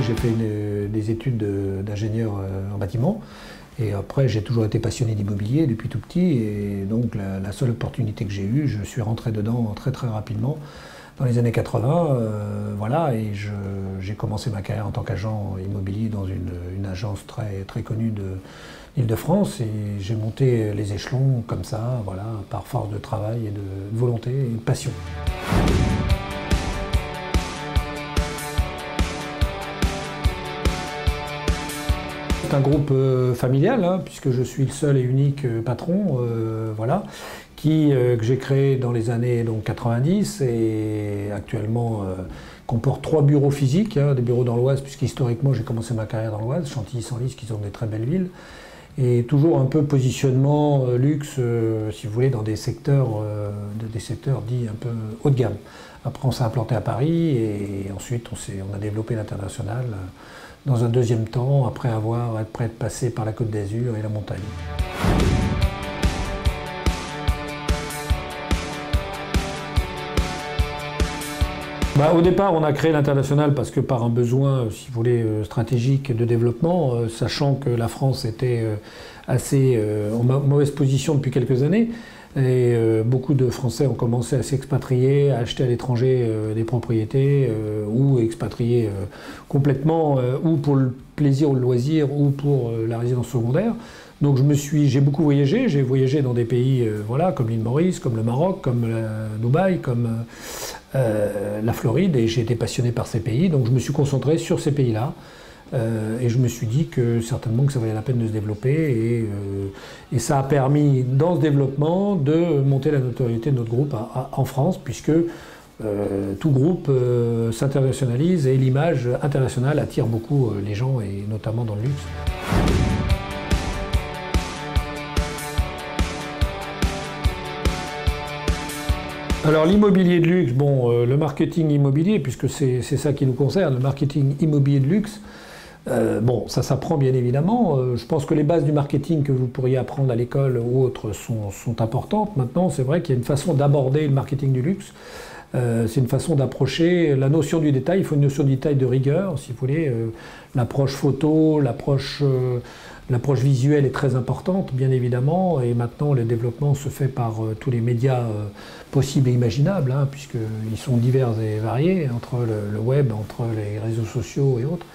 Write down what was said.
j'ai fait des études d'ingénieur en bâtiment. Et après, j'ai toujours été passionné d'immobilier depuis tout petit. Et donc, la seule opportunité que j'ai eue, je suis rentré dedans très très rapidement dans les années 80. Voilà, et j'ai commencé ma carrière en tant qu'agent immobilier dans une agence très, très connue d'Île-de-France. Et j'ai monté les échelons comme ça, voilà, par force de travail et de volonté et de passion. C'est un groupe familial, hein, puisque je suis le seul et unique patron, voilà, que j'ai créé dans les années 90 et actuellement comporte 3 bureaux physiques, hein, des bureaux dans l'Oise, puisqu'historiquement j'ai commencé ma carrière dans l'Oise, Chantilly-Senlis, qui sont des très belles villes, et toujours un peu positionnement luxe, si vous voulez, dans des secteurs dits un peu haut de gamme. Après on s'est implanté à Paris et ensuite on a développé l'international. Dans un deuxième temps, après être passé par la Côte d'Azur et la montagne. Au départ, on a créé l'international parce que par un besoin, si vous voulez, stratégique de développement, sachant que la France était assez en mauvaise position depuis quelques années. Et beaucoup de Français ont commencé à s'expatrier, à acheter à l'étranger des propriétés ou expatrier complètement, ou pour le plaisir ou le loisir, ou pour la résidence secondaire. Donc j'ai beaucoup voyagé, j'ai voyagé dans des pays voilà, comme l'île Maurice, comme le Maroc, comme Dubaï, comme la Floride, et j'ai été passionné par ces pays, donc je me suis concentré sur ces pays-là. Et je me suis dit que certainement que ça valait la peine de se développer et ça a permis dans ce développement de monter la notoriété de notre groupe en France, puisque tout groupe s'internationalise et l'image internationale attire beaucoup les gens, et notamment dans le luxe. Alors l'immobilier de luxe, bon, le marketing immobilier, puisque c'est ça qui nous concerne, le marketing immobilier de luxe, bon, ça s'apprend bien évidemment. Je pense que les bases du marketing que vous pourriez apprendre à l'école ou autres sont importantes. Maintenant, c'est vrai qu'il y a une façon d'aborder le marketing du luxe. C'est une façon d'approcher la notion du détail. Il faut une notion du détail de rigueur, si vous voulez. L'approche photo, l'approche visuelle est très importante, bien évidemment. Et maintenant, le développement se fait par tous les médias possibles et imaginables, hein, puisqu'ils sont divers et variés, entre le web, entre les réseaux sociaux et autres.